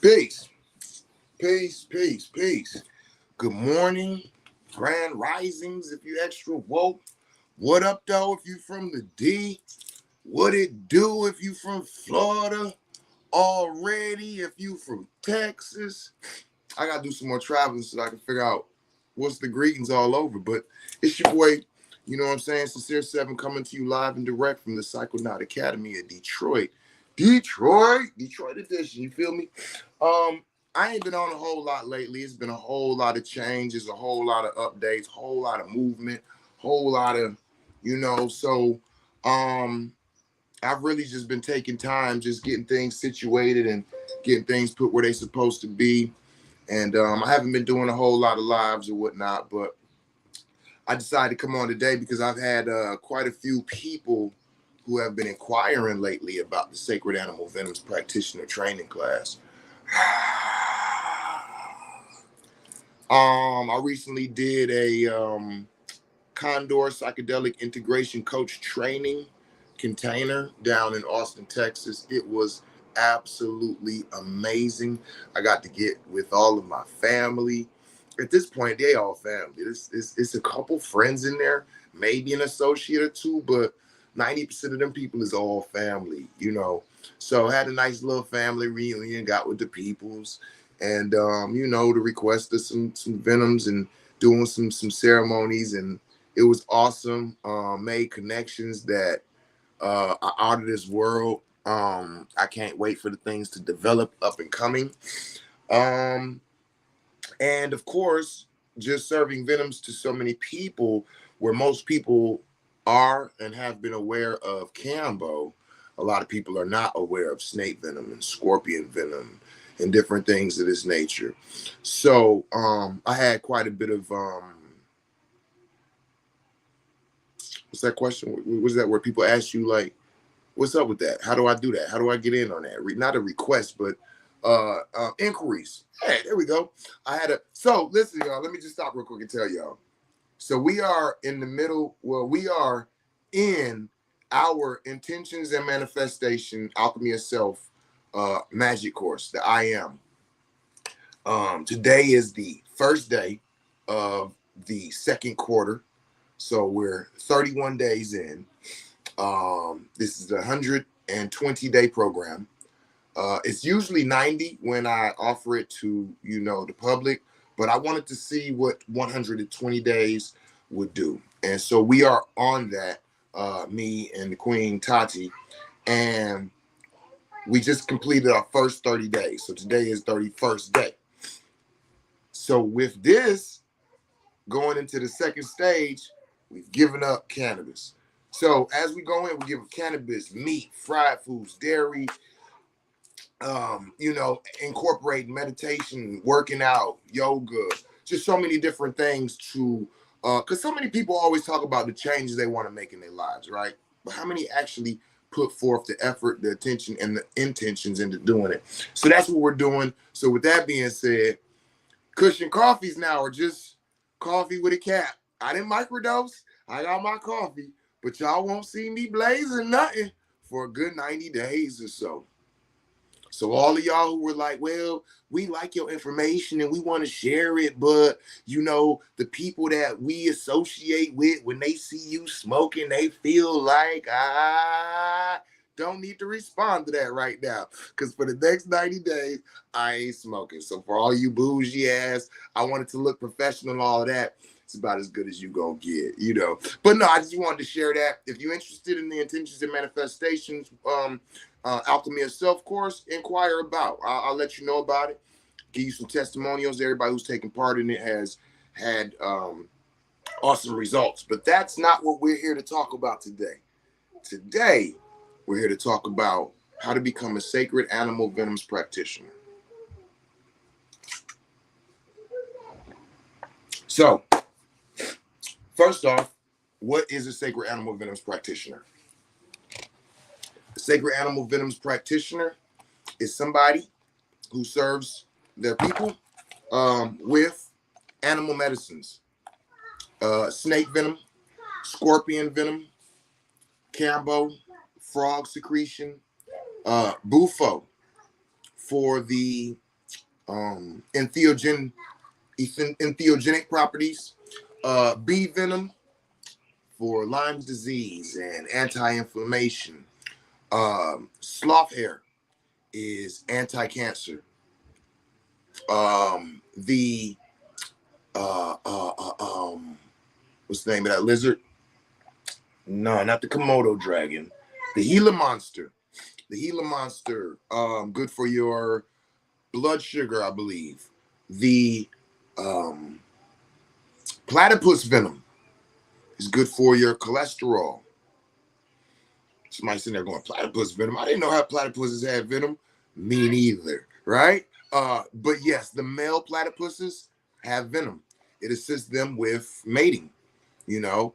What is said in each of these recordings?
Peace, peace. Good morning, grand risings if you extra woke. What up, though, if you from the D? What it do if you from Florida? Already, if you from Texas? I gotta do some more traveling so I can figure out what's the greetings all over. But it's your boy, you know what I'm saying? Sincere 7 coming to you live and direct from the Psychonaut Academy of Detroit. Detroit edition, you feel me? I ain't been on a whole lot lately. It's been a whole lot of changes, a whole lot of updates, whole lot of movement, whole lot of, so I've really just been taking time, just getting things situated and getting things put where they're supposed to be. And I haven't been doing a whole lot of lives or whatnot, but I decided to come on today because I've had quite a few people who have been inquiring lately about the Sacred Animal Venoms Practitioner training class. I recently did a Condor Psychedelic Integration Coach training container down in Austin, Texas. It was absolutely amazing. I got to get with all of my family. At this point, they all family. It's a couple friends in there, maybe an associate or two, but 90% of them people is all family. So I had a nice little family reunion, got with the peoples, and the request of some Venoms and doing some ceremonies, and it was awesome. Made connections that are out of this world. I can't wait for the things to develop up and coming. And of course, just serving Venoms to so many people, where most people are and have been aware of Cambo, a lot of people are not aware of snake venom and scorpion venom and different things of this nature. So I had quite a bit of what's that question? Was that where people ask you, like, what's up with that? How do I do that? How do I get in on that? Not a request, but inquiries. Hey, there we go. So listen, y'all, let me just stop real quick and tell y'all. So we are in the middle, we are in our Intentions and Manifestation Alchemy of Self magic course, the I Am. Today is the first day of the second quarter. So we're 31 days in. This is a 120-day program. It's usually 90 when I offer it to, the public, but I wanted to see what 120 days would do. And so we are on that, me and the Queen Tati, and we just completed our first 30 days. So today is 31st day. So with this, going into the second stage, we've given up cannabis. So as we go in, we give up cannabis, meat, fried foods, dairy, incorporate meditation, working out, yoga, just so many different things to, because so many people always talk about the changes they want to make in their lives, right? But how many actually put forth the effort, the attention, and the intentions into doing it? So that's what we're doing. So with that being said, cushion coffees now are just coffee with a cap. I didn't microdose. I got my coffee, but y'all won't see me blazing nothing for a good 90 days or so. So all of y'all who were like, well, we like your information and we want to share it, but, the people that we associate with, when they see you smoking, they feel like, I don't need to respond to that right now. Because for the next 90 days, I ain't smoking. So for all you bougie ass, I wanted to look professional and all of that. It's about as good as you gonna get, But no, I just wanted to share that. If you're interested in the Intentions and Manifestations, Alchemy of Self course, inquire about. I'll let you know about it. Give you some testimonials. Everybody who's taken part in it has had awesome results. But that's not what we're here to talk about today. Today, we're here to talk about how to become a Sacred Animal Venoms Practitioner. So, first off, what is a Sacred Animal Venoms Practitioner? A Sacred Animal Venoms Practitioner is somebody who serves their people with animal medicines, snake venom, scorpion venom, cambo, frog secretion, bufo for the entheogenic properties. B venom for Lyme's disease and anti-inflammation. Sloth hair is anti-cancer. The what's the name of that lizard? No, not the Komodo dragon. The Gila monster. The Gila monster. Good for your blood sugar, I believe. The platypus venom is good for your cholesterol. Somebody sitting there going, platypus venom? I didn't know how platypuses had venom. Me neither, right? But yes, the male platypuses have venom. It assists them with mating, you know.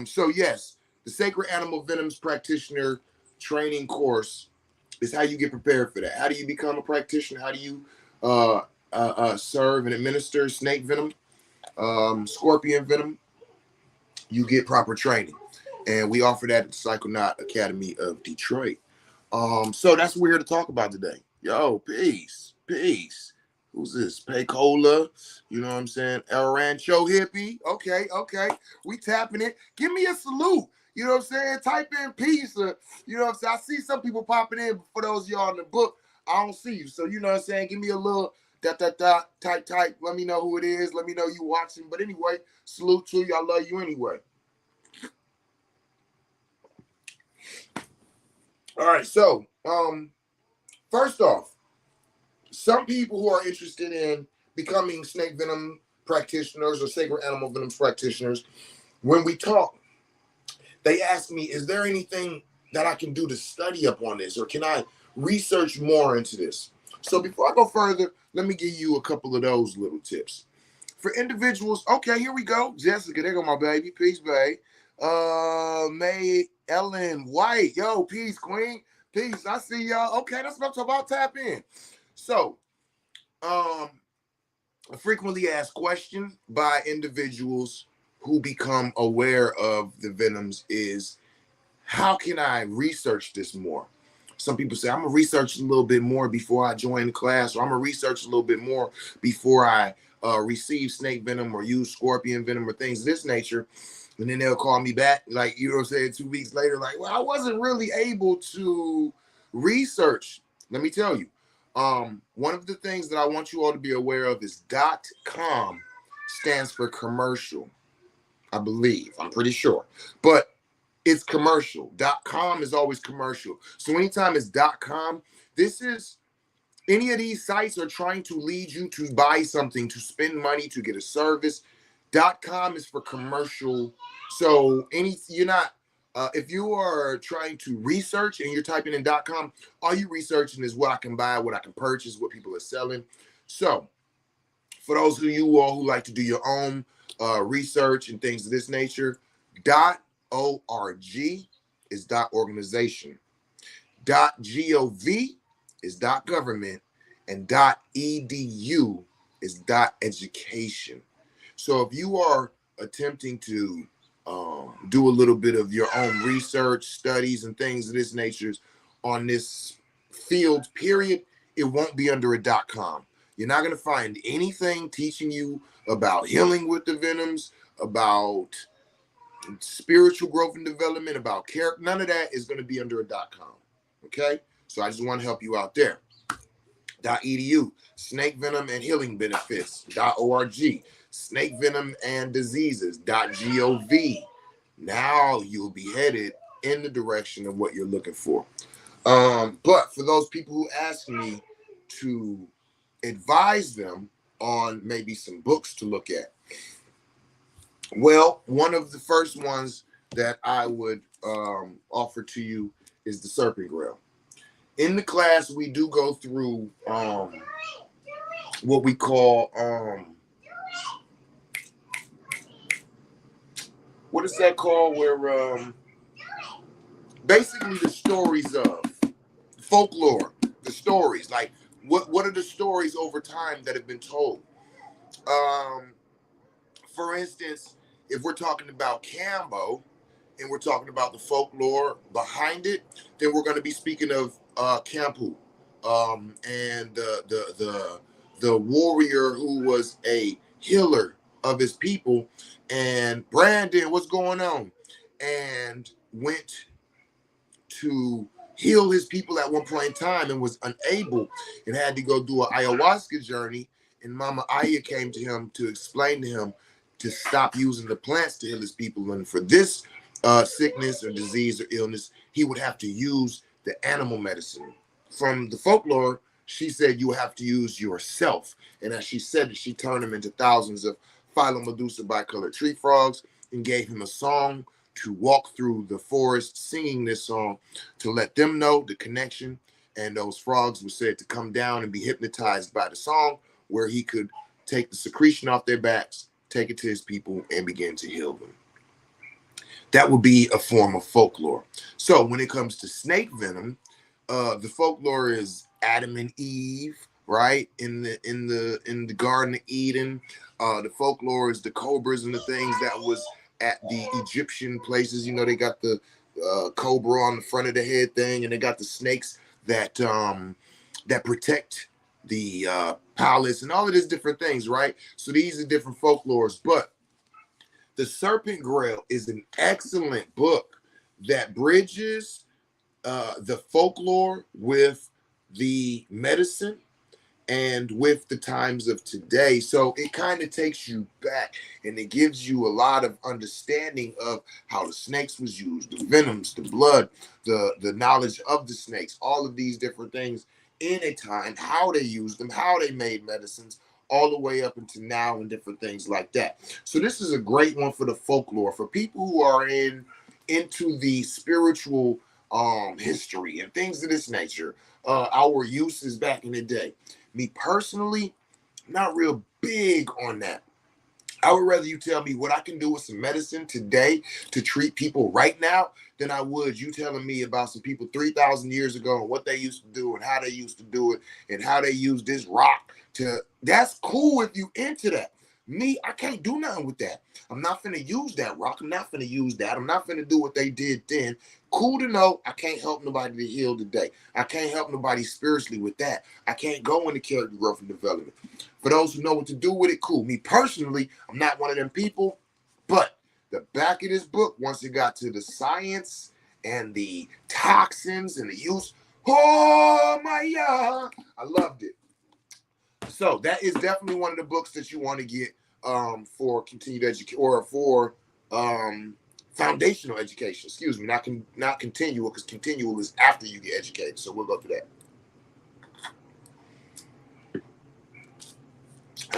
So yes, the Sacred Animal Venoms Practitioner training course is how you get prepared for that. How do you become a practitioner? How do you serve and administer snake venom, scorpion venom? You get proper training. And we offer that at the Psychonaut Academy of Detroit. So that's what we're here to talk about today. Yo, peace, peace. Who's this? Paycola, you know what I'm saying? El Rancho Hippie. Okay, okay. We tapping it. Give me a salute. You know what I'm saying? Type in peace. You know what I'm saying? I see some people popping in. For those of y'all in the book, I don't see you. So you know what I'm saying? Give me a little type. Let me know who it is. Let me know you watching. But anyway, salute to you. I love you anyway. All right, so first off, some people who are interested in becoming snake venom practitioners or sacred animal venom practitioners, when we talk, they ask me, is there anything that I can do to study up on this, or can I research more into this? So before I go further, let me give you a couple of those little tips. For individuals, okay, here we go. Jessica, there go my baby. Peace, babe. May Ellen White. Yo, peace, queen. Peace. I see y'all. Okay, that's what I'm talking about. Tap in. So, a frequently asked question by individuals who become aware of the venoms is, how can I research this more? Some people say, I'm gonna research a little bit more before I join the class, or I'm gonna research a little bit more before I receive snake venom or use scorpion venom or things of this nature. And then they'll call me back, like, you know what I'm saying, 2 weeks later, like, well, I wasn't really able to research. Let me tell you, one of the things that I want you all to be aware of is .com stands for commercial, I believe. I'm pretty sure. But it's commercial. .com is always commercial. So anytime it's .com, this is, any of these sites are trying to lead you to buy something, to spend money, to get a service. .com is for commercial. So you're not, if you are trying to research and you're typing in .com, all you researching is what I can buy, what I can purchase, what people are selling. So for those of you all who like to do your own research and things of this nature, .org is .organization. .gov is .government, and .edu is .education. So if you are attempting to do a little bit of your own research, studies, and things of this nature on this field, period, it won't be under a .com. You're not going to find anything teaching you about healing with the venoms, about spiritual growth and development, about character. None of that is going to be under a .com. Okay? So I just want to help you out there. .edu, snake venom and healing benefits. .org, snake venom and diseases. .gov. Now you'll be headed in the direction of what you're looking for. But for those people who ask me to advise them on maybe some books to look at, well, one of the first ones that I would offer to you is The Serpent Grail. In the class, we do go through what we call, what is that called? Where basically the stories of folklore, the stories, like what are the stories over time that have been told? For instance, if we're talking about Cambo and we're talking about the folklore behind it, then we're going to be speaking of Campu, and the warrior who was a healer of his people. And Brandon, what's going on? And went to heal his people at one point in time and was unable and had to go do an ayahuasca journey. And Mama Aya came to him to explain to him to stop using the plants to heal his people. And for this sickness or disease or illness, he would have to use the animal medicine. From the folklore, she said you have to use yourself. And as she said it, she turned him into thousands of Phylomedusa bicolored tree frogs and gave him a song to walk through the forest singing this song to let them know the connection. And those frogs were said to come down and be hypnotized by the song, where he could take the secretion off their backs, take it to his people, and begin to heal them. That would be a form of folklore. So when it comes to snake venom, the folklore is Adam and Eve, right? In the Garden of Eden. The folklore is the cobras and the things that was at the Egyptian places. You know, they got the cobra on the front of the head thing, and they got the snakes that that protect the palace and all of these different things, right? So these are different folklores. But The Serpent Grail is an excellent book that bridges the folklore with the medicine and with the times of today. So it kind of takes you back, and it gives you a lot of understanding of how the snakes was used, the venoms, the blood, the knowledge of the snakes, all of these different things in a time, how they used them, how they made medicines, all the way up into now and different things like that. So this is a great one for the folklore, for people who are into the spiritual history and things of this nature, our uses back in the day. Me personally, not real big on that. I would rather you tell me what I can do with some medicine today to treat people right now than I would you telling me about some people 3,000 years ago and what they used to do and how they used to do it and how they used this rock to. That's cool if you into that. Me, I can't do nothing with that. I'm not finna use that rock. I'm not finna use that. I'm not finna do what they did then. Cool to know I can't help nobody to heal today. I can't help nobody spiritually with that. I can't go into character growth and development. For those who know what to do with it, cool. Me personally, I'm not one of them people, but the back of this book, once it got to the science and the toxins and the use, oh my God, I loved it. So that is definitely one of the books that you want to get for continued education or for foundational education. Excuse me, not continual, because continual is after you get educated. So we'll go through that.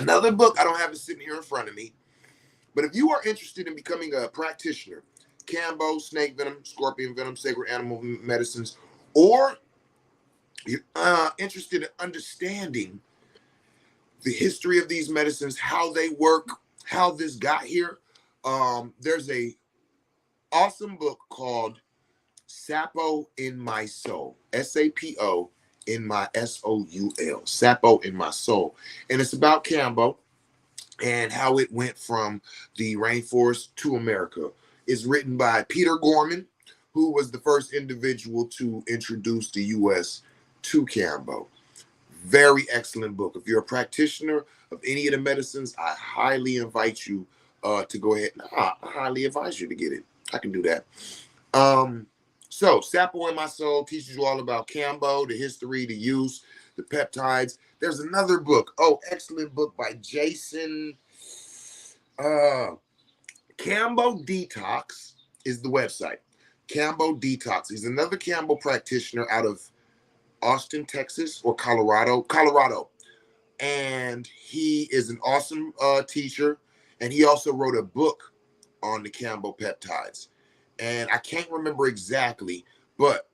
Another book, I don't have it sitting here in front of me, but if you are interested in becoming a practitioner, Cambo, snake venom, scorpion venom, sacred animal medicines, or you're interested in understanding the history of these medicines, how they work, how this got here, there's a awesome book called Sapo in My Soul, Sapo in my Soul, Sapo in My Soul. And it's about Cambo and how it went from the rainforest to America. It's written by Peter Gorman, who was the first individual to introduce the U.S. to Cambo. Very excellent book. If you're a practitioner of any of the medicines, I highly invite you to go ahead. I highly advise you to get it. I can do that. So Sapo in My Soul teaches you all about Cambo, the history, the use, the peptides. There's another book. Oh, excellent book by Jason. Cambo Detox is the website. Cambo Detox. He's another Cambo practitioner out of Austin, Texas, or Colorado. And he is an awesome teacher. And he also wrote a book on the Cambo peptides. And I can't remember exactly, but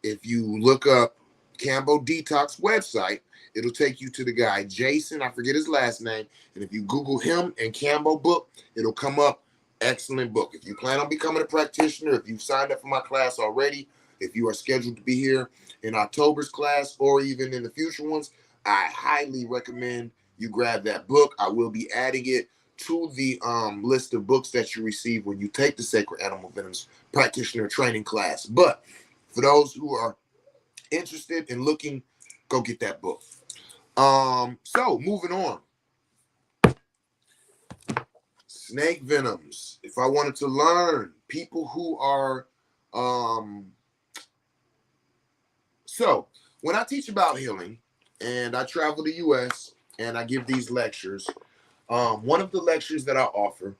if you look up Cambo Detox website, it'll take you to the guy, Jason, I forget his last name. And if you Google him and Cambo book, it'll come up. Excellent book. If you plan on becoming a practitioner, if you've signed up for my class already, if you are scheduled to be here in October's class or even in the future ones, I highly recommend you grab that book. I will be adding it to the list of books that you receive when you take the Sacred Animal Venoms Practitioner Training class. But for those who are interested in looking, go get that book. So moving on. Snake venoms. If I wanted to learn people who are so when I teach about healing and I travel the US and I give these lectures, one of the lectures that I offer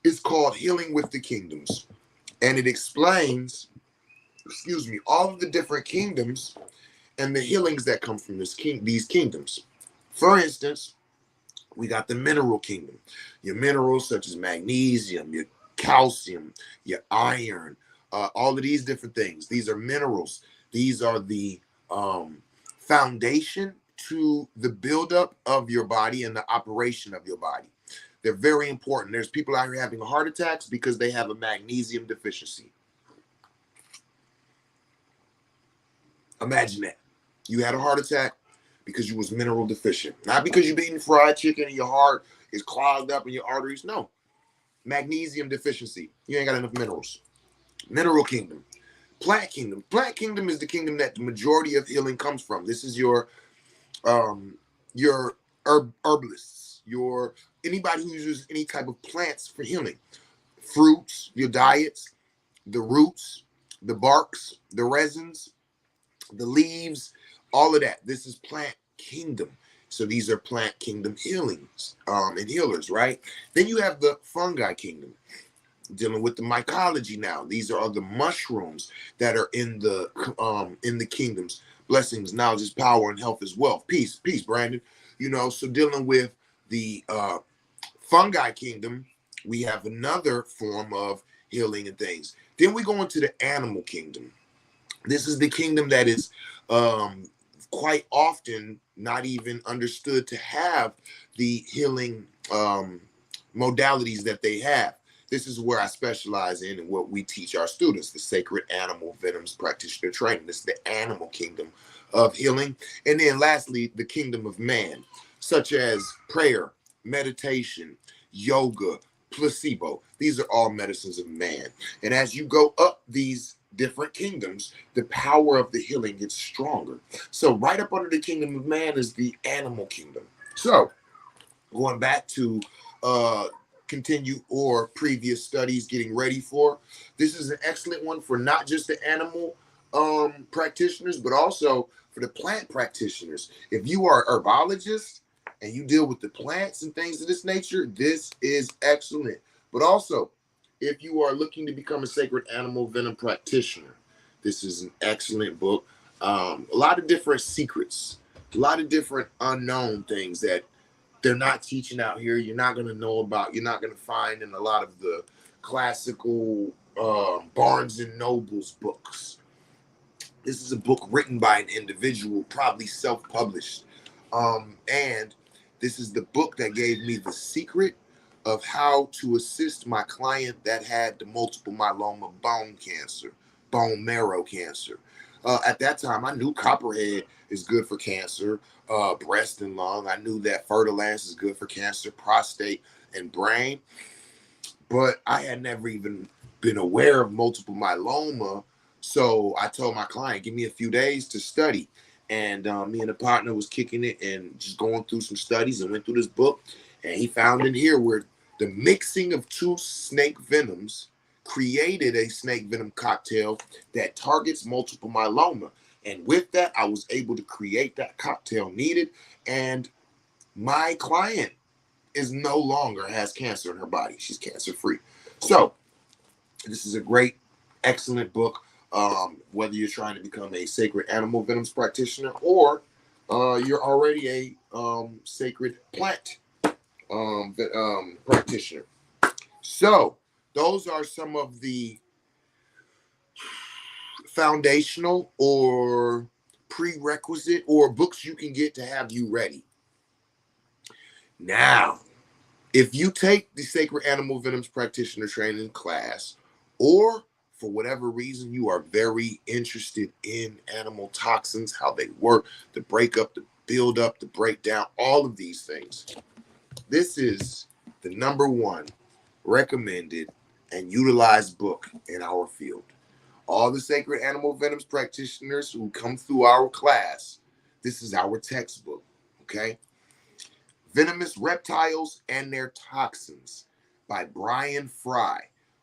is called Healing with the Kingdoms. And it explains, all of the different kingdoms and the healings that come from these kingdoms. For instance, we got the mineral kingdom. Your minerals such as magnesium, your calcium, your iron, all of these different things. These are minerals. These are the foundation to the buildup of your body and the operation of your body. They're very important. There's people out here having heart attacks because they have a magnesium deficiency. Imagine that. You had a heart attack because you was mineral deficient. Not because you've eating fried chicken and your heart is clogged up in your arteries. No. Magnesium deficiency. You ain't got enough minerals. Mineral kingdom. Plant kingdom. Plant kingdom is the kingdom that the majority of healing comes from. This is your herbalists, your anybody who uses any type of plants for healing. Fruits, your diets, the roots, the barks, the resins, the leaves, all of that. This is plant kingdom. So these are plant kingdom healings and healers, right? Then you have the fungi kingdom, dealing with the mycology now. These are the mushrooms that are in the kingdoms. Blessings, knowledge is power, and health is wealth. Peace, Brandon. So dealing with the fungi kingdom, we have another form of healing and things. Then we go into the animal kingdom. This is the kingdom that is quite often not even understood to have the healing modalities that they have. This is where I specialize in and what we teach our students, the Sacred Animal Venoms Practitioner Training. This is the animal kingdom of healing. And then lastly, the kingdom of man, such as prayer, meditation, yoga, placebo. These are all medicines of man. And as you go up these different kingdoms, the power of the healing gets stronger. So right up under the kingdom of man is the animal kingdom. So going back to continue or previous studies getting ready for, this is an excellent one for not just the animal practitioners, but also for the plant practitioners. If you are a herbologist and you deal with the plants and things of this nature, this is excellent. But also, if you are looking to become a sacred animal venom practitioner, this is an excellent book. A lot of different secrets, a lot of different unknown things that they're not teaching out here. You're not going to know about. You're not going to find in a lot of the classical Barnes and Noble's books. This is a book written by an individual, probably self-published. And this is the book that gave me the secret of how to assist my client that had the multiple myeloma bone cancer, bone marrow cancer. At that time, I knew copperhead is good for cancer, breast and lung. I knew that Fertilance is good for cancer, prostate, and brain. But I had never even been aware of multiple myeloma. So I told my client, give me a few days to study. And me and a partner was kicking it and just going through some studies and went through this book. And he found in here where the mixing of two snake venoms created a snake venom cocktail that targets multiple myeloma. And with that, I was able to create that cocktail needed. And my client is no longer has cancer in her body. She's cancer free. So this is a great, excellent book. Whether you're trying to become a sacred animal venoms practitioner or you're already a sacred plant practitioner. So those are some of the foundational or prerequisite or books you can get to have you ready. Now, if you take the Sacred Animal Venoms Practitioner Training class, or for whatever reason you are very interested in animal toxins, how they work, the breakup, the build up, the breakdown, all of these things, this is the #1 recommended and utilized book in our field. All the Sacred Animal Venoms practitioners who come through our class, This is our textbook, okay? Venomous Reptiles and Their Toxins by Brian Fry,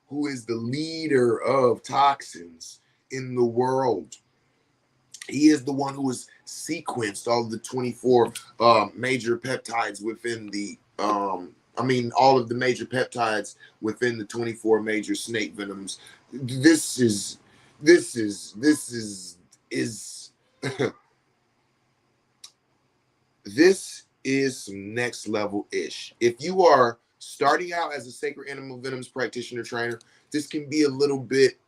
who is the leader of toxins in the world. He is the one who has sequenced all of the 24 major peptides within the all of the major peptides within the 24 major snake venoms. This is is this is some next level ish. If you are starting out as a sacred animal venoms practitioner trainer, this can be a little bit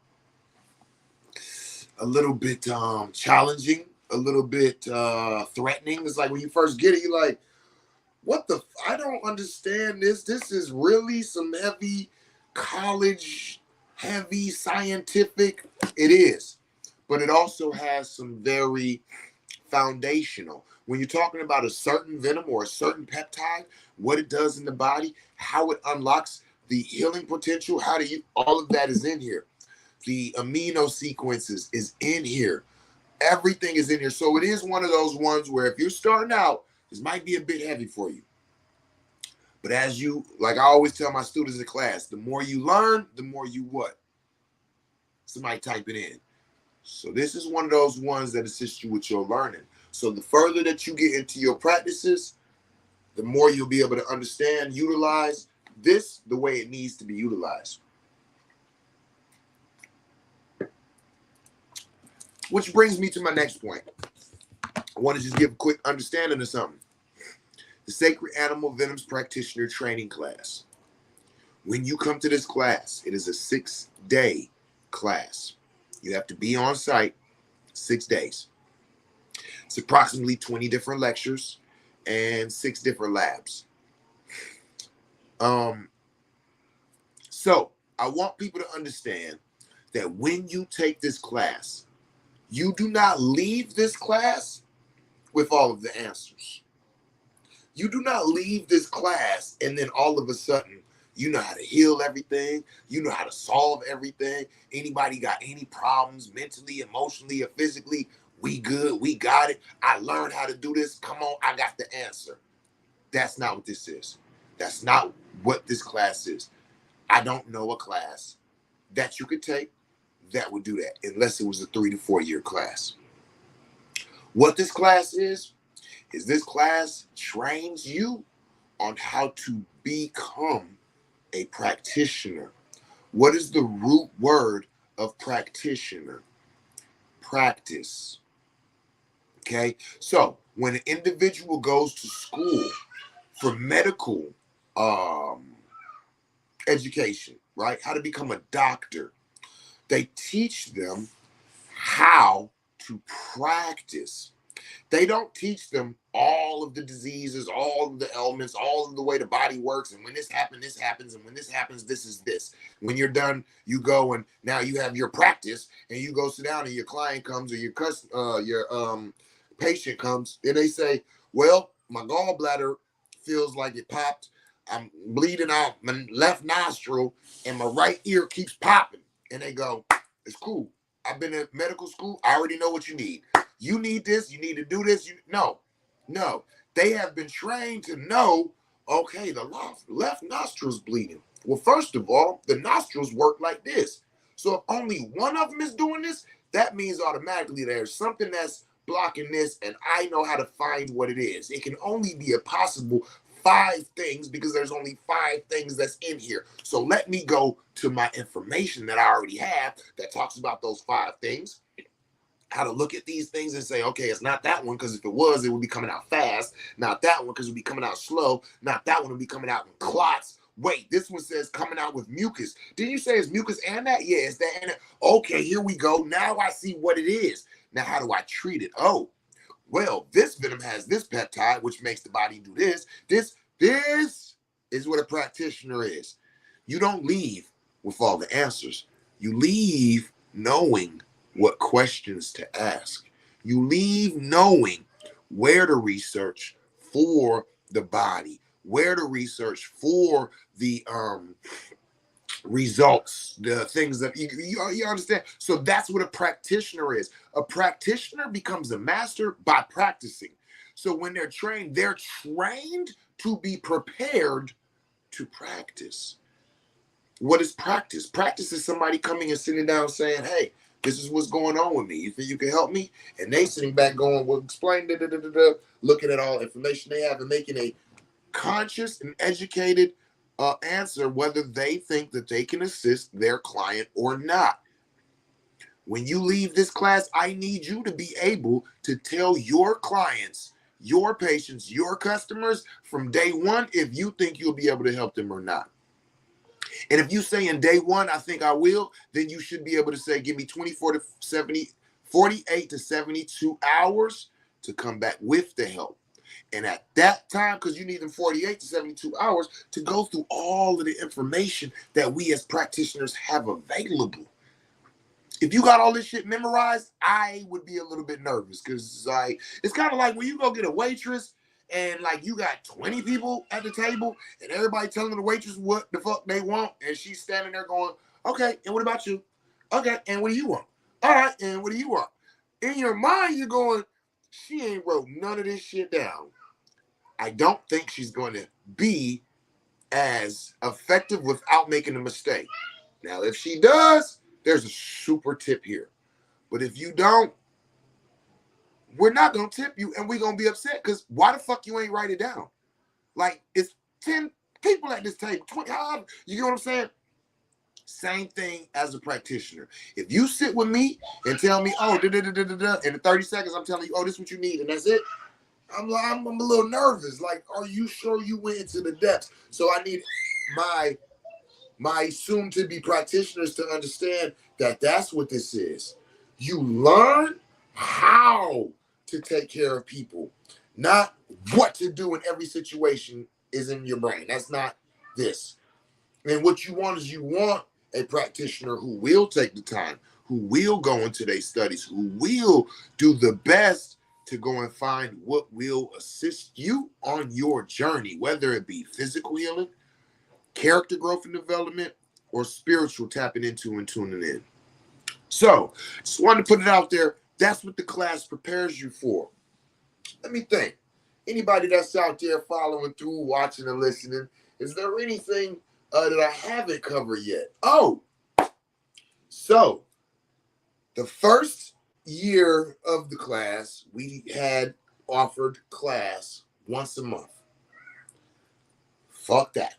challenging, a little bit threatening. It's like when you first get it, you're like, what the I don't understand this. This is really some heavy college, heavy scientific. It is. But it also has some very foundational. When you're talking about a certain venom or a certain peptide, what it does in the body, how it unlocks the healing potential, how do you, all of that is in here. The amino sequences is in here. Everything is in here. So it is one of those ones where if you're starting out, this might be a bit heavy for you. But as you, like I always tell my students in class, the more you learn, the more you what? Somebody type it in. So this is one of those ones that assist you with your learning. So the further that you get into your practices, the more you'll be able to understand, utilize this the way it needs to be utilized. Which brings me to my next point. I want to just give a quick understanding of something. The Sacred Animal Venoms Practitioner Training Class. When you come to this class, it is a 6-day class. You have to be on site 6 days. It's approximately 20 different lectures and 6 different labs. So I want people to understand that when you take this class, you do not leave this class with all of the answers. You do not leave this class and then all of a sudden you know how to heal everything. You know how to solve everything. Anybody got any problems mentally, emotionally, or physically? We good. We got it. I learned how to do this. Come on, I got the answer. That's not what this is. That's not what this class is. I don't know a class that you could take that would do that unless it was a 3 to 4 year class. What this class is this class trains you on how to become a practitioner. What is the root word of practitioner? Practice. Okay, so when an individual goes to school for medical education, right, how to become a doctor, they teach them how to practice. They don't teach them all of the diseases, all of the elements, all of the way the body works. And when this happens, this happens. And when this happens, this is this. When you're done, you go and now you have your practice and you go sit down and your client comes or your patient comes and they say, well, my gallbladder feels like it popped. I'm bleeding out my left nostril and my right ear keeps popping. And they go, it's cool. I've been in medical school. I already know what you need. You need this. You need to do this. No. They have been trained to know, okay, the left nostril's bleeding. Well, first of all, the nostrils work like this. So if only one of them is doing this, that means automatically there's something that's blocking this, and I know how to find what it is. It can only be a possible 5 things because there's only 5 things that's in here. So let me go to my information that I already have that talks about those 5 things. How to look at these things and say, okay, it's not that one because if it was, it would be coming out fast. Not that one because it would be coming out slow. Not that one would be coming out in clots. Wait, this one says coming out with mucus. Didn't you say it's mucus and that? Yeah, it's that and that. Okay, here we go. Now I see what it is. Now, how do I treat it? Oh, well, this venom has this peptide, which makes the body do this. This is what a practitioner is. You don't leave with all the answers. You leave knowing what questions to ask. You leave knowing where to research for the body, where to research for the results, the things that you understand. So that's what a practitioner is. A practitioner becomes a master by practicing. So when they're trained to be prepared to practice. What is practice? Practice is somebody coming and sitting down saying, hey, this is what's going on with me. You think you can help me? And they sitting back going, well, explain, looking at all information they have and making a conscious and educated answer whether they think that they can assist their client or not. When you leave this class, I need you to be able to tell your clients, your patients, your customers from day one if you think you'll be able to help them or not. And if you say in day one, I think I will, then you should be able to say, give me 24 to 70, 48 to 72 hours to come back with the help. And at that time, because you need them 48 to 72 hours to go through all of the information that we as practitioners have available. If you got all this shit memorized, I would be a little bit nervous because it's kind of like when you go get a waitress and like you got 20 people at the table and everybody telling the waitress what the fuck they want and she's standing there going, okay, and what about you? Okay, and what do you want? All right, and what do you want? In your mind, you're going, she ain't wrote none of this shit down. I don't think she's going to be as effective without making a mistake. Now, if she does, there's a super tip here. But if you don't, we're not going to tip you and we're going to be upset because why the fuck you ain't write it down? Like, it's 10 people at this table, 20, you get what I'm saying? Same thing as a practitioner. If you sit with me and tell me, oh, in the 30 seconds, I'm telling you, oh, this is what you need, and that's it. I'm a little nervous. Like, are you sure you went into the depths? So I need my soon-to-be practitioners to understand that that's what this is. You learn how to take care of people, not what to do in every situation is in your brain. That's not this. And what you want is you want a practitioner who will take the time, who will go into their studies, who will do the best to go and find what will assist you on your journey, whether it be physical healing, character growth and development, or spiritual tapping into and tuning in. So, just wanted to put it out there. That's what the class prepares you for. Let me think. Anybody that's out there following through, watching and listening, is there anything that I haven't covered yet? Oh, so the first year of the class, we had offered class once a month. Fuck that.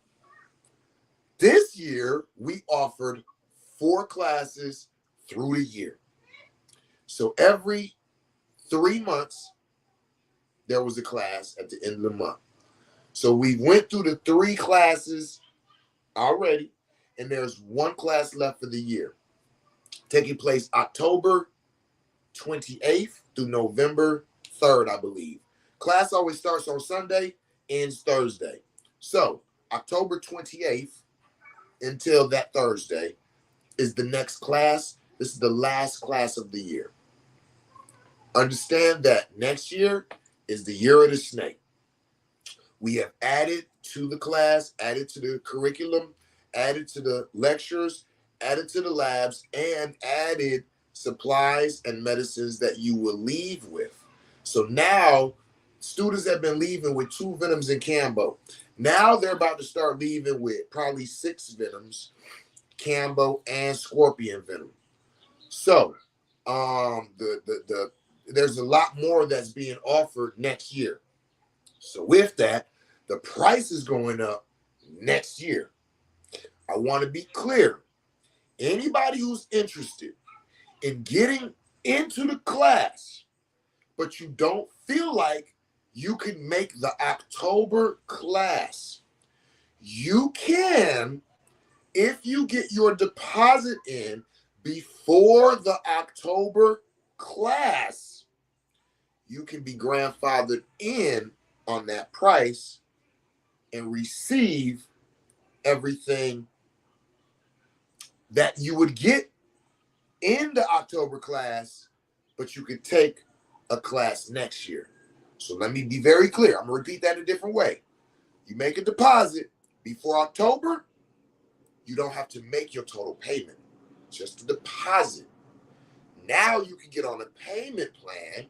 This year, we offered 4 classes through the year. So every 3 months, there was a class at the end of the month. So we went through the 3 classes already, and there's 1 class left for the year, taking place October 28th through November 3rd, I believe. Class always starts on Sunday, ends Thursday. So October 28th until that Thursday is the next class. This is the last class of the year. Understand that next year is the year of the snake. We have added to the class, added to the curriculum, added to the lectures, added to the labs, and added supplies and medicines that you will leave with. So now students have been leaving with 2 Venoms in Cambo. Now they're about to start leaving with probably 6 Venoms, Cambo, and Scorpion Venom. So there's a lot more that's being offered next year. So with that, the price is going up next year. I want to be clear. Anybody who's interested in getting into the class, but you don't feel like you can make the October class, you can, if you get your deposit in before the October class, you can be grandfathered in on that price and receive everything that you would get in the October class, but you could take a class next year. So let me be very clear. I'm going to repeat that a different way. You make a deposit before October, You don't have to make your total payment, just a deposit. Now you can get on a payment plan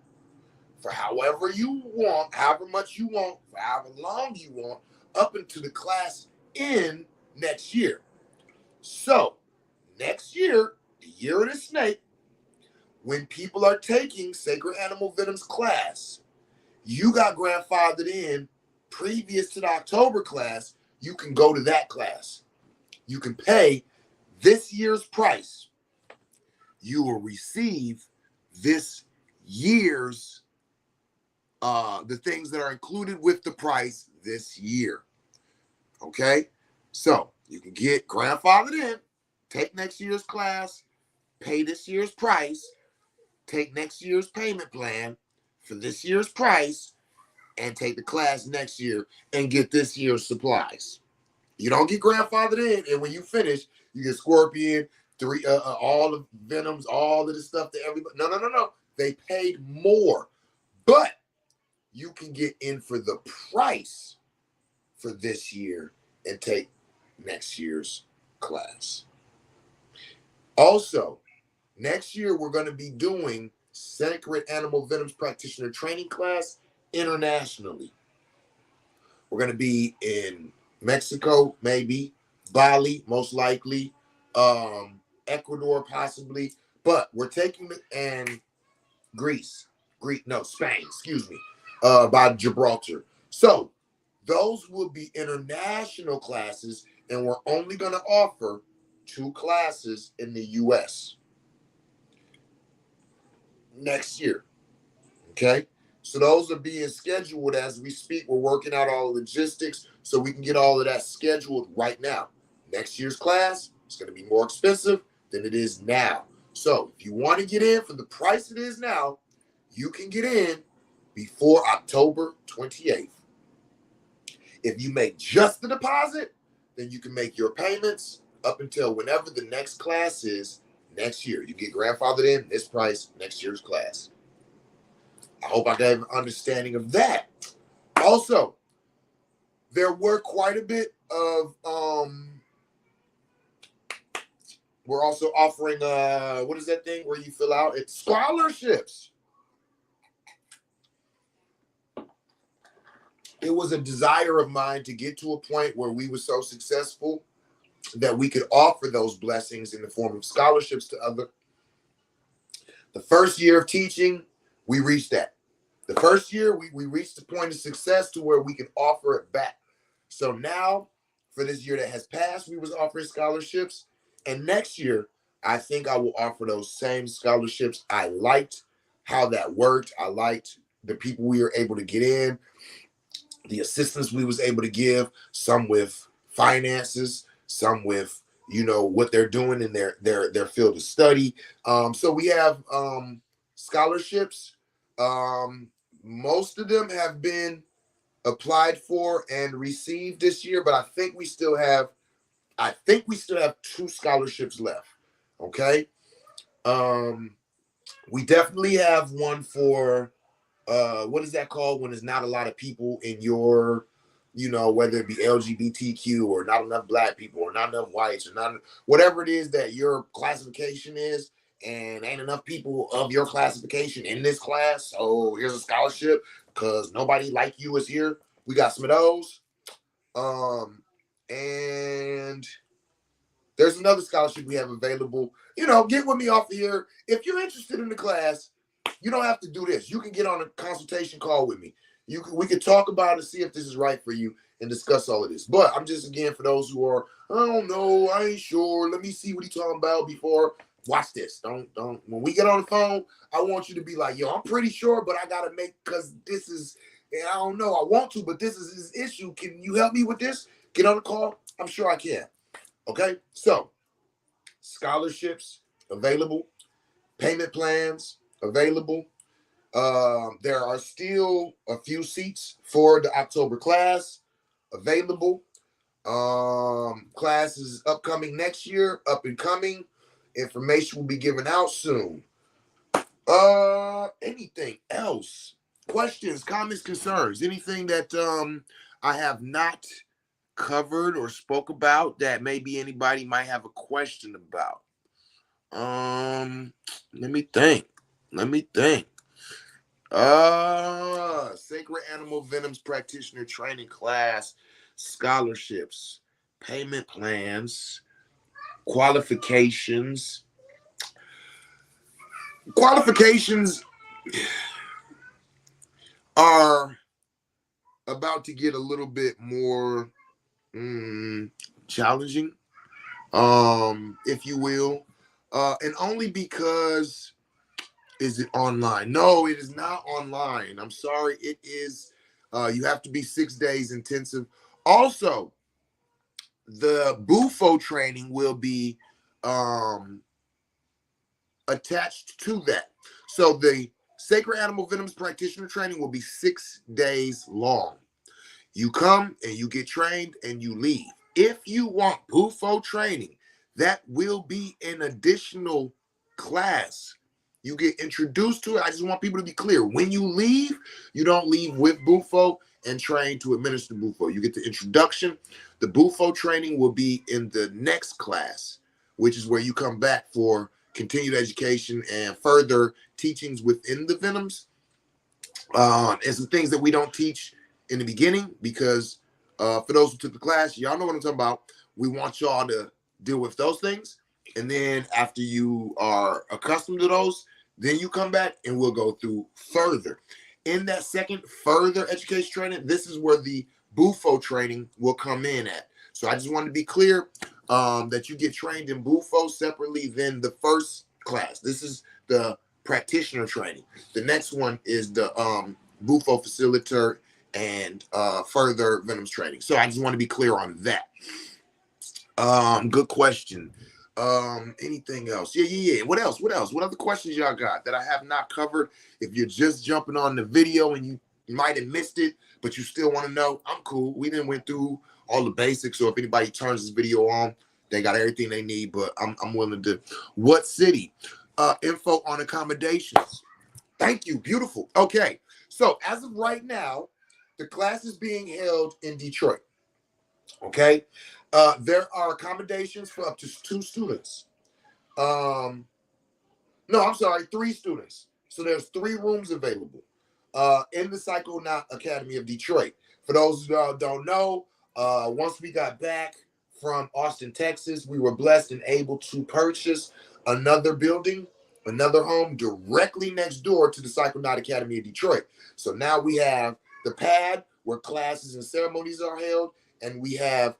for however you want, however much you want, for however long you want, up into the class in next year. So next year, the year of the snake, when people are taking Sacred Animal Venoms class, you got grandfathered in previous to the October class, you can go to that class. You can pay this year's price. You will receive this year's the things that are included with the price this year. Okay? So you can get grandfathered in, take next year's class, pay this year's price, take next year's payment plan for this year's price, and take the class next year and get this year's supplies. You don't get grandfathered in, and when you finish, you get Scorpion, all the Venoms, all of the stuff that everybody. No. They paid more, but you can get in for the price for this year and take next year's class. Also, next year we're going to be doing Sacred Animal Venoms Practitioner Training class internationally. We're going to be in Mexico, maybe, Bali, most likely, Ecuador, possibly, but we're taking it, and Spain, excuse me, by Gibraltar. So those will be international classes, and we're only going to offer 2 classes in the U.S. next year. Okay? So those are being scheduled as we speak. We're working out all the logistics so we can get all of that scheduled right now. Next year's class is going to be more expensive than it is now. So if you want to get in for the price it is now, you can get in before October 28th. If you make just the deposit, then you can make your payments up until whenever the next class is next year. You get grandfathered in, this price, next year's class. I hope I gave an understanding of that. Also, there were quite a bit of, we're also offering, what is that thing where you fill out? It's scholarships. It was a desire of mine to get to a point where we were so successful that we could offer those blessings in the form of scholarships to other. The first year of teaching, we reached that. The first year, we reached the point of success to where we can offer it back. So now, for this year that has passed, we was offering scholarships. And next year, I think I will offer those same scholarships. I liked how that worked. I liked the people we were able to get in, the assistance we was able to give, some with finances, some with, what they're doing in their field of study. So we have scholarships. Most of them have been applied for and received this year, but I think we still have 2 scholarships left. Okay. We definitely have one for what is that called when there's not a lot of people in your, whether it be LGBTQ or not enough Black people or not enough whites or not whatever it is that your classification is, and ain't enough people of your classification in this class. So here's a scholarship because nobody like you is here. We got some of those. And there's another scholarship we have available. Get with me off of here. If you're interested in the class, you don't have to do this. You can get on a consultation call with me. We can talk about it, see if this is right for you, and discuss all of this. But I'm just, again, for those who are, I don't know, I ain't sure. Let me see what he's talking about before. Watch this. Don't. When we get on the phone, I want you to be like, yo, I'm pretty sure, but I gotta because this is, I don't know, I want to, but this is his issue. Can you help me with this? Get on the call. I'm sure I can. Okay. So, scholarships available, payment plans available. There are still a few seats for the October class available. Class is upcoming next year, up and coming. Information will be given out soon. Anything else? Questions, comments, concerns? Anything that I have not covered or spoke about that maybe anybody might have a question about? Let me think. Let me think. Sacred Animal Venoms Practitioner Training Class, scholarships, payment plans, qualifications. Qualifications are about to get a little bit more challenging, if you will. And only because is it online? No, it is not online. I'm sorry. It is, you have to be 6 days intensive. Also, the Bufo training will be attached to that. So the Sacred Animal Venoms Practitioner training will be 6 days long. You come and you get trained and you leave. If you want Bufo training, that will be an additional class. You get introduced to it. I just want people to be clear. When you leave, you don't leave with Bufo and train to administer Bufo. You get the introduction. The Bufo training will be in the next class, which is where you come back for continued education and further teachings within the Venoms. And some things that we don't teach in the beginning because for those who took the class, y'all know what I'm talking about. We want y'all to deal with those things. And then after you are accustomed to those, then you come back and we'll go through further. In that second further education training, this is where the Bufo training will come in at. So I just wanted to be clear that you get trained in Bufo separately than the first class. This is the practitioner training. The next one is the Bufo facilitator and further Venoms training. So I just want to be clear on that. Good question. Anything else? Yeah. What else? What other questions y'all got that I have not covered? If you're just jumping on the video and you might have missed it, but you still want to know, I'm cool. We didn't went through all the basics. So if anybody turns this video on, they got everything they need, but I'm willing to. What city? Info on accommodations. Thank you. Beautiful. Okay. So as of right now, the class is being held in Detroit. Okay. There are accommodations for up to 2 students. No, I'm sorry, 3 students. So there's 3 rooms available in the Psychonaut Academy of Detroit. For those who don't know, once we got back from Austin, Texas, we were blessed and able to purchase another building, another home directly next door to the Psychonaut Academy of Detroit. So now we have the pad where classes and ceremonies are held, and we have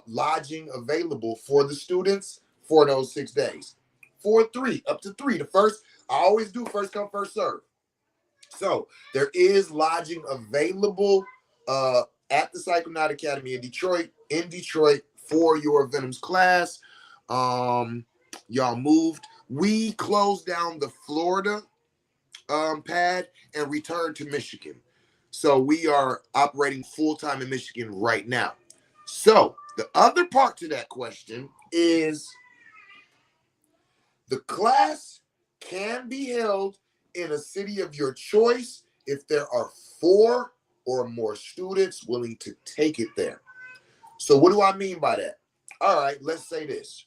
lodging available for the students for those 6 days. For 3, up to 3. The first, I always do first come, first serve. So there is lodging available at the Psychonaut Academy in Detroit for your Venoms class. Y'all moved. We closed down the Florida pad and returned to Michigan. So we are operating full-time in Michigan right now. So the other part to that question is the class can be held in a city of your choice if there are 4 or more students willing to take it there. So what do I mean by that? All right, let's say this.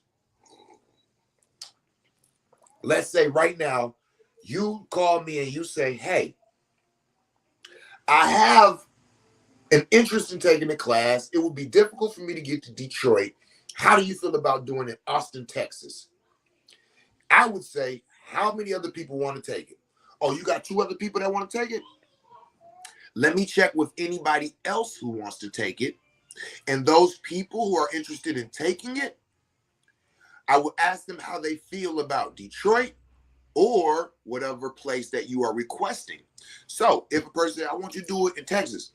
Let's say right now, you call me and you say, hey, I have an interest in taking the class. It would be difficult for me to get to Detroit. How do you feel about doing it in Austin, Texas? I would say, how many other people want to take it? Oh, you got 2 other people that want to take it? Let me check with anybody else who wants to take it. And those people who are interested in taking it, I will ask them how they feel about Detroit or whatever place that you are requesting. So if a person says, I want you to do it in Texas,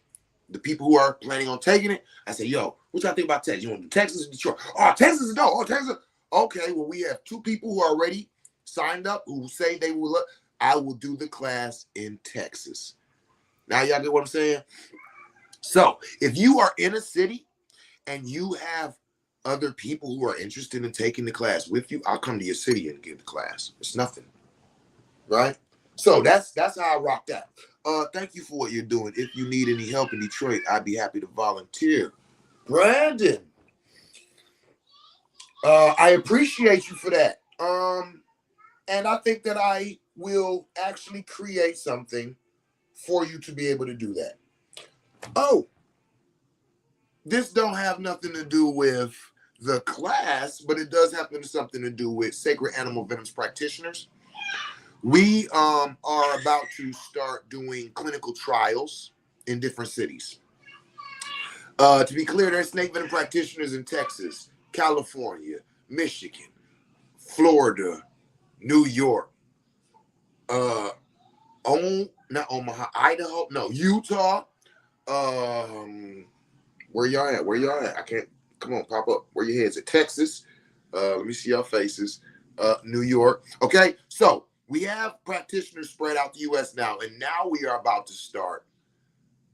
the people who are planning on taking it, I say, yo, what y'all think about Texas? You want to do Texas or Detroit? Oh, Texas is dope. Oh, Texas. Okay, well, we have 2 people who are already signed up who say they will. I will do the class in Texas. Now y'all get what I'm saying? So if you are in a city and you have other people who are interested in taking the class with you, I'll come to your city and give the class. It's nothing, right? So that's how I rock that. Thank you for what you're doing. If you need any help in Detroit, I'd be happy to volunteer. Brandon, I appreciate you for that. And I think that I will actually create something for you to be able to do that. Oh, this don't have nothing to do with the class, but it does have something to do with Sacred Animal Venoms practitioners. We are about to start doing clinical trials in different cities. To be clear, there's snake venom practitioners in Texas, California, Michigan, Florida, New York, not Omaha, Idaho, no, Utah. Where y'all at? Where y'all at? I can't. Come on, pop up. Where your heads at? Texas. Let me see your faces. New York. Okay, so we have practitioners spread out the U.S. now, and now we are about to start.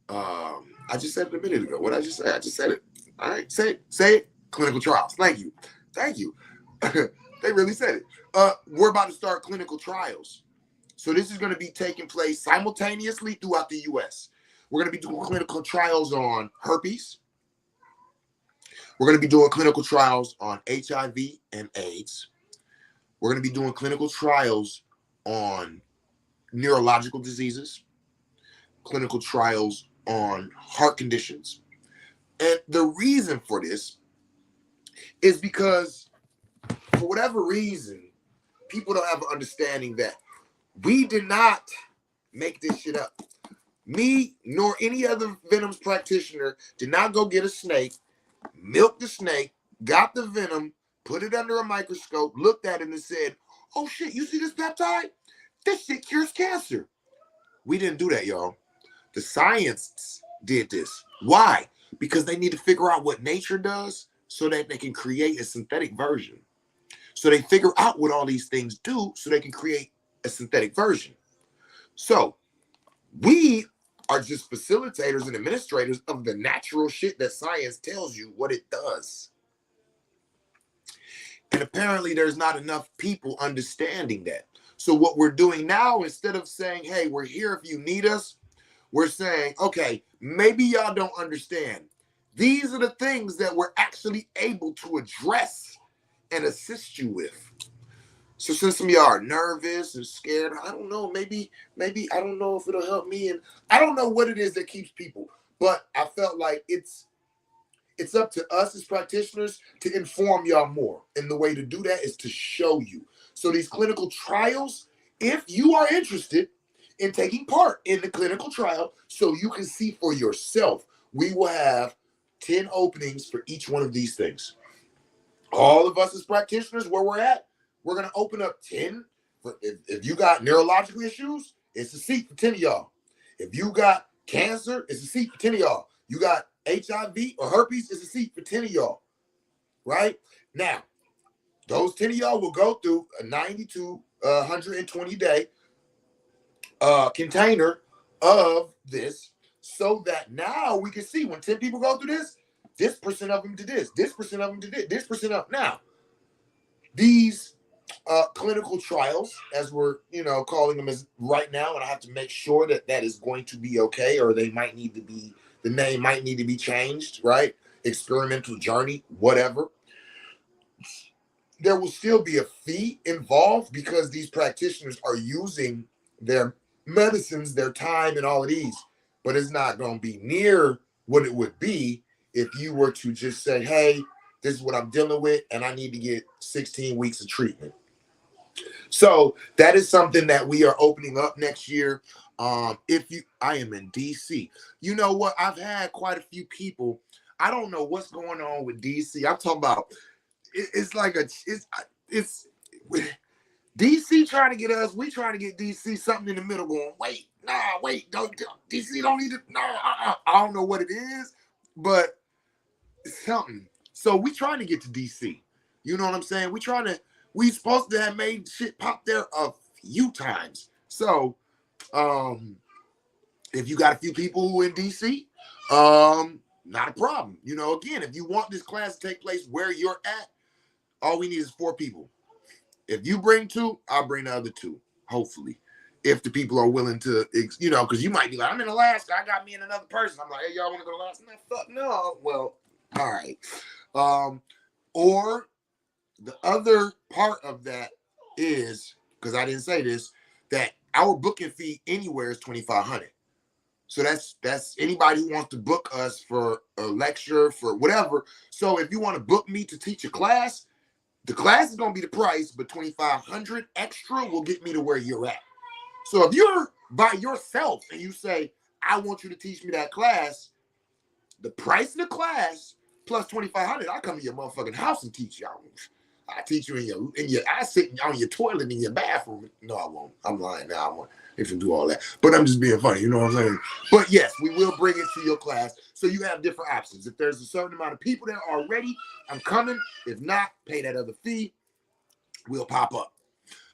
I just said it a minute ago. What I just said? I just said it. All right, say it. Say it. Clinical trials. Thank you. Thank you. They really said it. We're about to start clinical trials. So this is going to be taking place simultaneously throughout the U.S. We're going to be doing clinical trials on herpes. We're going to be doing clinical trials on HIV and AIDS. We're going to be doing clinical trials on neurological diseases, clinical trials on heart conditions. And the reason for this is because, for whatever reason, people don't have an understanding that we did not make this shit up. Me nor any other Venoms practitioner did not go get a snake, milk the snake, got the venom, put it under a microscope, looked at it and said, oh shit, you see this peptide? This shit cures cancer. We didn't do that, y'all. The science did this. Why? Because they need to figure out what nature does so that they can create a synthetic version. So they figure out what all these things do so they can create a synthetic version. So we are just facilitators and administrators of the natural shit that science tells you what it does. And apparently there's not enough people understanding that. So what we're doing now, instead of saying, hey, we're here if you need us, we're saying, okay, maybe y'all don't understand. These are the things that we're actually able to address and assist you with. So since some of y'all are nervous and scared, I don't know, maybe I don't know if it'll help me. And I don't know what it is that keeps people, but I felt like it's up to us as practitioners to inform y'all more. And the way to do that is to show you. So these clinical trials, if you are interested in taking part in the clinical trial so you can see for yourself, we will have 10 openings for each one of these things. All of us as practitioners, where we're at, we're going to open up 10. If you got neurological issues, it's a seat for 10 of y'all. If you got cancer, it's a seat for 10 of y'all. You got HIV or herpes, it's a seat for 10 of y'all. Right? Now, those 10 of y'all will go through a 90 to 120 day container of this so that now we can see when 10 people go through this percent of them did this percent of them did this percent of now. These clinical trials, as we're calling them as right now, and I have to make sure that that is going to be okay, or they might need to be, the name might need to be changed, right? Experimental journey, whatever. There will still be a fee involved because these practitioners are using their medicines, their time, and all of these, but it's not going to be near what it would be if you were to just say, hey, this is what I'm dealing with, and I need to get 16 weeks of treatment. So that is something that we are opening up next year. I am in DC. You know what? I've had quite a few people. I don't know what's going on with DC. I'm talking about. It's like it's DC trying to get us. We trying to get DC something in the middle. Going, wait, don't DC don't need it. I don't know what it is, but it's something. So we trying to get to DC. You know what I'm saying? We supposed to have made shit pop there a few times. So, if you got a few people who in DC, not a problem. Again, if you want this class to take place where you're at, all we need is 4 people. If you bring 2, I'll bring the other 2, hopefully. If the people are willing to, because you might be like, I'm in Alaska, I got me and another person. I'm like, hey, y'all want to go to Alaska? No, fuck no. Well, All right. Or the other part of that is, because I didn't say this, that our booking fee anywhere is $2,500. So that's anybody who wants to book us for a lecture, for whatever. So if you want to book me to teach a class, the class is gonna be the price, but $2,500 extra will get me to where you're at. So if you're by yourself and you say, I want you to teach me that class, the price of the class plus $2,500, I come to your motherfucking house and teach y'all. I teach you I sit on your toilet in your bathroom. No, I won't. I'm lying now. I won't if you do all that. But I'm just being funny, you know what I'm saying? But yes, we will bring it to your class. So you have different options. If there's a certain amount of people there already, I'm coming. If not, pay that other fee. We'll pop up.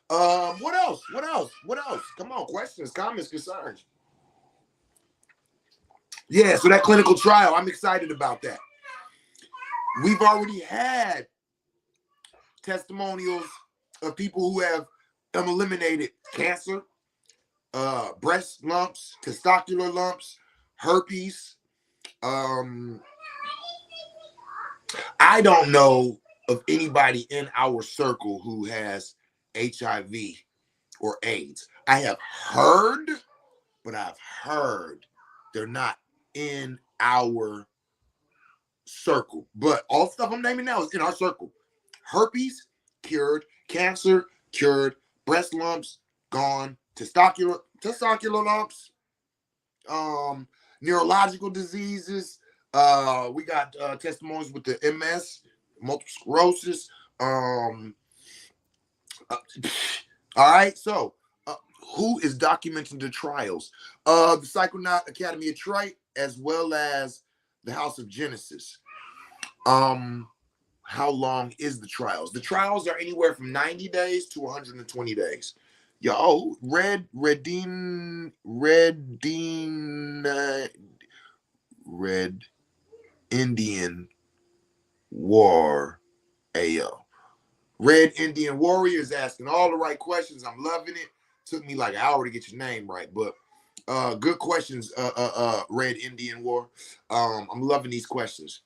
What else? What else? What else? Come on, questions, comments, concerns. Yeah, so that clinical trial, I'm excited about that. We've already had testimonials of people who have eliminated cancer, breast lumps, testicular lumps, herpes. I don't know of anybody in our circle who has HIV or AIDS. I have heard, but I've heard they're not in our circle. But all stuff I'm naming now is in our circle. Herpes, cured. Cancer, cured. Breast lumps, gone. Testicular lumps. Neurological diseases. We got testimonies with the MS, multiple sclerosis. All right, so who is documenting the trials? The Psychonaut Academy of Detroit, as well as the House of Genesis. How long is the trials? The trials are anywhere from 90 days to 120 days. Yo, Red Indian War. Ayo. Red Indian Warrior is asking all the right questions. I'm loving it. Took me like an hour to get your name right, but good questions, Red Indian War. I'm loving these questions.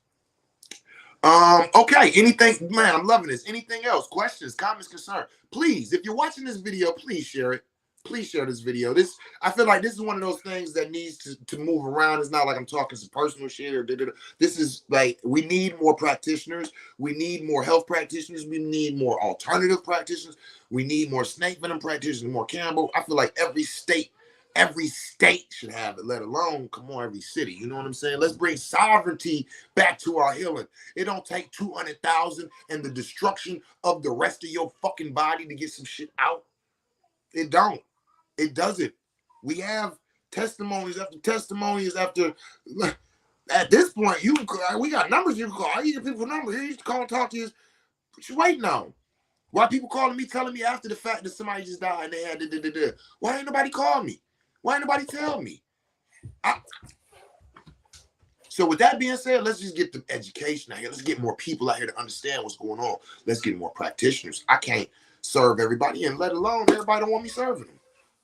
Okay, anything, man, I'm loving this. Anything else? Questions, comments, concern? Please, if you're watching this video, please share it. Please share this video. I feel like this is one of those things that needs to move around. It's not like I'm talking some personal shit or This is like, we need more practitioners. We need more health practitioners. We need more alternative practitioners. We need more snake venom practitioners, more cannibal. I feel like every state should have it, let alone, come on, every city. You know what I'm saying? Let's bring sovereignty back to our healing. It don't take 200,000 and the destruction of the rest of your fucking body to get some shit out. It don't. It doesn't. We have testimonies after testimonies after. At this point, we got numbers you can call. I get people numbers. You used to call and talk to you. What you waiting on? Why people calling me, telling me after the fact that somebody just died and they had Why ain't nobody call me? Why ain't nobody tell me? So with that being said, let's just get the education out here. Let's get more people out here to understand what's going on. Let's get more practitioners. I can't serve everybody, and let alone everybody don't want me serving them.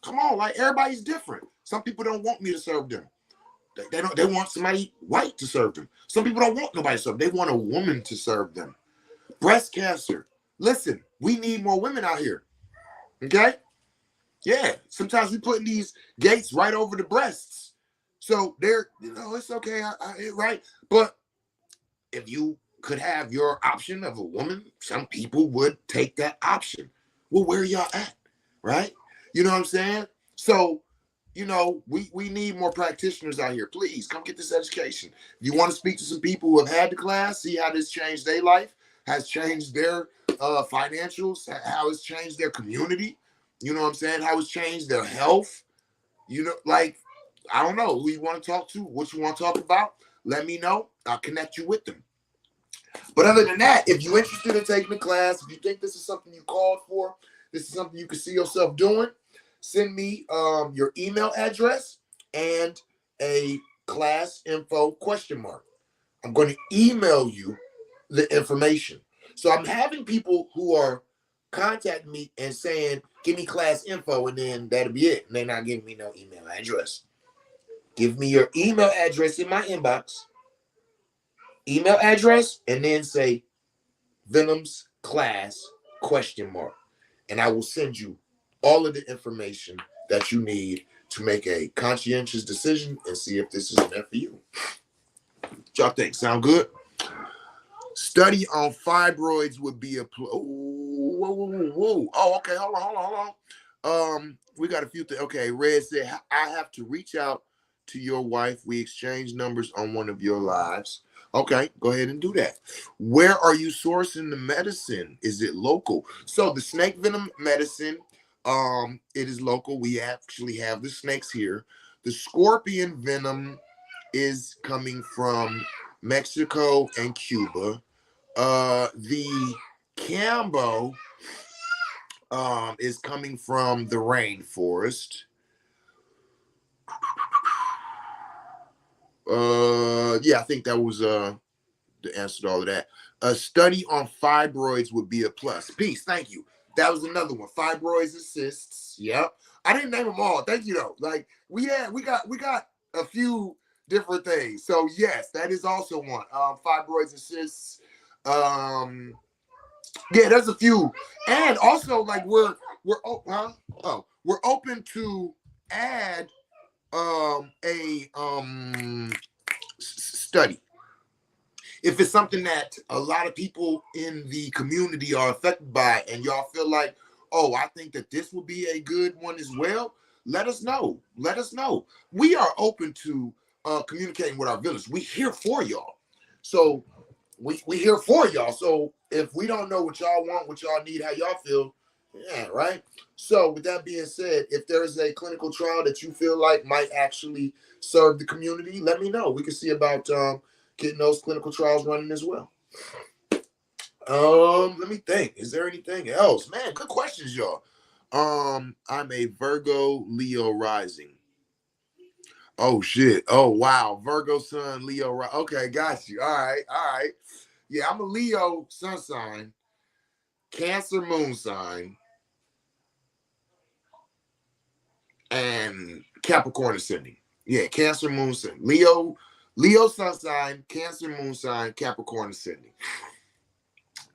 Come on, like, everybody's different. Some people don't want me to serve them. They want somebody white to serve them. Some people don't want nobody to serve them. They want a woman to serve them. Breast cancer. Listen, we need more women out here. Okay? Yeah. Sometimes we putting these gates right over the breasts. So they're, it's okay, right? But if you could have your option of a woman, some people would take that option. Well, where y'all at? Right? You know what I'm saying? So, we need more practitioners out here. Please come get this education. If you want to speak to some people who have had the class, see how this changed their life, has changed their financials, how it's changed their community, you know what I'm saying? How it's changed their health. I don't know who you want to talk to, what you want to talk about. Let me know. I'll connect you with them. But other than that, if you're interested in taking the class, if you think this is something you called for, this is something you can see yourself doing, send me your email address and a class info question mark. I'm going to email you the information. So I'm having people who are contacting me and saying, give me class info, and then that'll be it. And they're not giving me no email address. Give me your email address in my inbox. email address, and then say Venoms class ? And I will send you all of the information that you need to make a conscientious decision and see if this is meant for you. What y'all think? Sound good? Study on fibroids would be a whoa. Oh, okay. Hold on. We got a few things. Okay, Red said I have to reach out to your wife. We exchange numbers on one of your lives. Okay, go ahead and do that. Where are you sourcing the medicine? Is it local? So the snake venom medicine, it is local. We actually have the snakes here. The scorpion venom is coming from Mexico and Cuba. The Cambo is coming from the rainforest. Yeah, I think that was the answer to all of that. A study on fibroids would be a plus. Peace, thank you. That was another one. Fibroids and cysts. Yep. I didn't name them all. Thank you though. Like we got a few different things. So yes, that is also one. Fibroids and cysts. Yeah, there's a few. And also like we're open to add a study. If it's something that a lot of people in the community are affected by and y'all feel like, oh, I think that this would be a good one as well, let us know. Let us know. We are open to communicating with our village. We here for y'all. So we here for y'all. So if we don't know what y'all want, what y'all need, how y'all feel, yeah, right? So with that being said, if there's a clinical trial that you feel like might actually serve the community, let me know. We can see about getting those clinical trials running as well. Let me think. Is there anything else? Man, good questions, y'all. I'm a Virgo Leo rising. Oh shit. Oh wow. Virgo sun, Leo. Okay, got you. All right. Yeah, I'm a Leo sun sign, Cancer moon sign, and Capricorn ascending. Yeah, Cancer moon sign. Leo sun sign, Cancer moon sign, Capricorn ascending.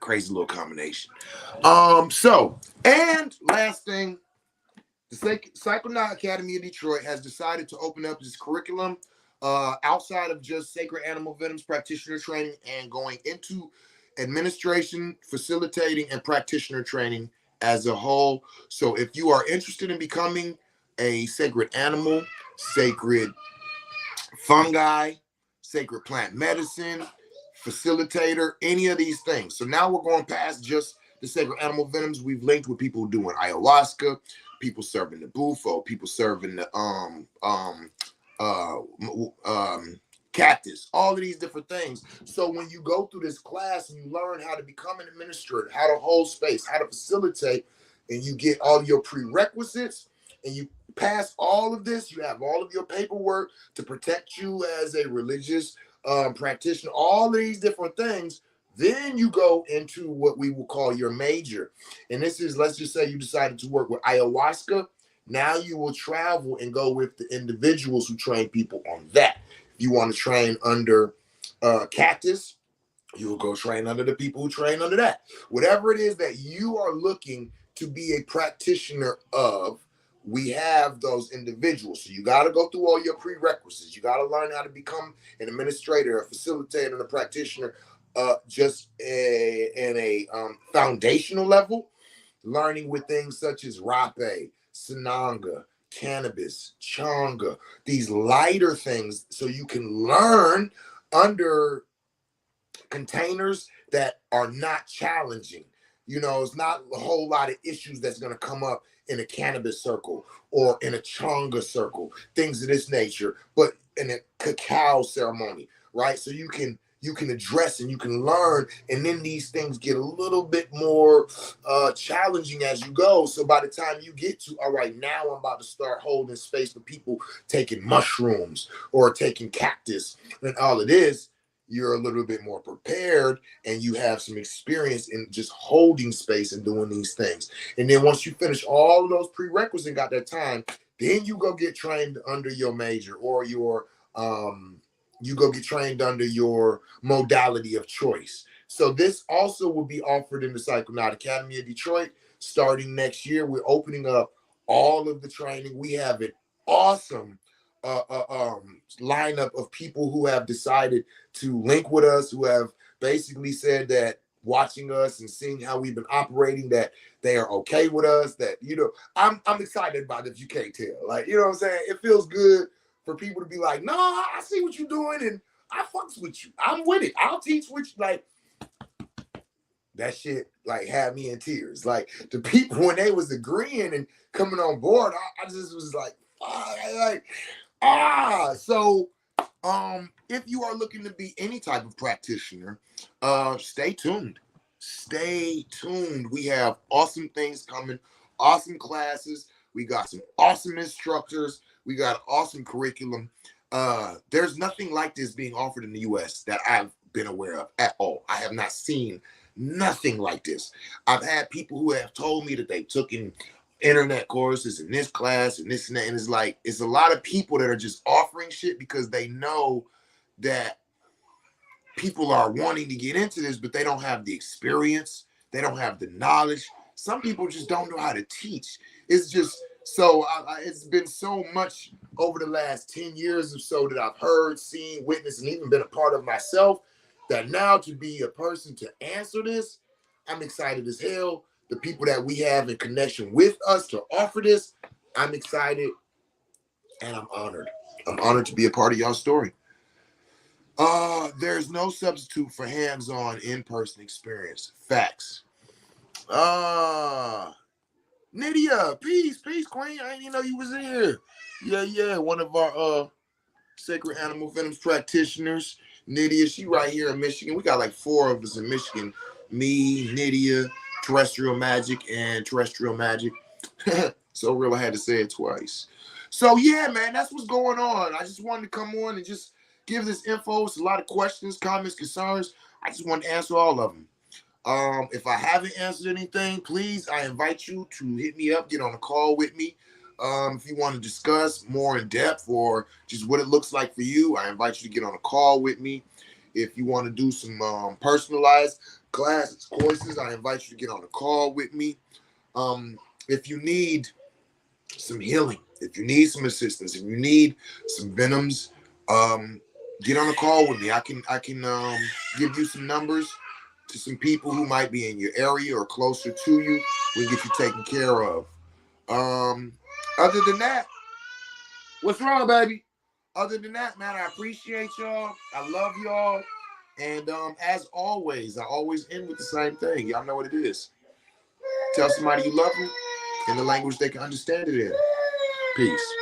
Crazy little combination. So, and last thing, the Psychonaut Academy of Detroit has decided to open up this curriculum outside of just sacred animal venoms practitioner training and going into administration, facilitating, and practitioner training as a whole. So if you are interested in becoming a sacred animal, sacred fungi, sacred plant medicine, facilitator, any of these things. So now we're going past just the sacred animal venoms. We've linked with people doing ayahuasca, people serving the bufo, people serving the cactus, all of these different things. So when you go through this class and you learn how to become an administrator, how to hold space, how to facilitate, and you get all your prerequisites and you pass all of this, you have all of your paperwork to protect you as a religious practitioner, all of these different things. Then you go into what we will call your major. And this is, let's just say you decided to work with ayahuasca. Now you will travel and go with the individuals who train people on that. If you want to train under cactus, you will go train under the people who train under that. Whatever it is that you are looking to be a practitioner of, we have those individuals. So you got to go through all your prerequisites. You got to learn how to become an administrator, a facilitator, and a practitioner just in a foundational level, learning with things such as rape, sananga, cannabis, changa, these lighter things, so you can learn under containers that are not challenging. You know, it's not a whole lot of issues that's going to come up in a cannabis circle or in a changa circle, things of this nature, but in a cacao ceremony, right? So you can address and you can learn, and then these things get a little bit more challenging as you go. So by the time you get to, all right, now I'm about to start holding space for people taking mushrooms or taking cactus and all it is, you're a little bit more prepared and you have some experience in just holding space and doing these things. And then once you finish all of those prerequisites and got that time, then you go get trained under your major or your you go get trained under your modality of choice. So this also will be offered in the Psychonaut Academy of Detroit starting next year. We're opening up all of the training. We have an awesome lineup of people who have decided to link with us, who have basically said that watching us and seeing how we've been operating, that they are okay with us, that, you know, I'm excited about it if you can't tell. Like, you know what I'm saying? It feels good for people to be like, no, I see what you're doing and I fucks with you. I'm with it. I'll teach what you like. That shit like had me in tears. Like the people when they was agreeing and coming on board, I just was like, So if you are looking to be any type of practitioner, stay tuned. Stay tuned. We have awesome things coming, awesome classes. We got some awesome instructors. We got an awesome curriculum. There's nothing like this being offered in the US that I've been aware of at all. I have not seen nothing like this. I've had people who have told me that they've taken internet courses in this class and this and that, and it's like it's a lot of people that are just offering shit because they know that people are wanting to get into this, but they don't have the experience, they don't have the knowledge. Some people just don't know how to teach. It's just so it's been so much over the last 10 years or so that I've heard, seen, witnessed, and even been a part of myself, that now to be a person to answer this, I'm excited as hell. The people that we have in connection with us to offer this, I'm excited and I'm honored. I'm honored to be a part of y'all's story. There's no substitute for hands-on in-person experience. Facts. Nydia, peace, queen. I didn't even know you was here. Yeah. One of our sacred animal venoms practitioners. Nydia, she right here in Michigan. We got like 4 of us in Michigan. Me, Nydia, Terrestrial Magic, and Terrestrial Magic. So real, I had to say it twice. So yeah, man, that's what's going on. I just wanted to come on and just give this info. It's a lot of questions, comments, concerns. I just want to answer all of them. If I haven't answered anything, please, I invite you to hit me up, get on a call with me. If you want to discuss more in depth or just what it looks like for you, I invite you to get on a call with me. If you want to do some personalized classes, courses, I invite you to get on a call with me. If you need some healing, if you need some assistance, if you need some venoms, get on a call with me. I can give you some numbers to some people who might be in your area or closer to you. We get you taken care of. Other than that, what's wrong, baby? Other than that, man, I appreciate y'all. I love y'all. And as always, I always end with the same thing. Y'all know what it is. Tell somebody you love them in the language they can understand it in. Peace.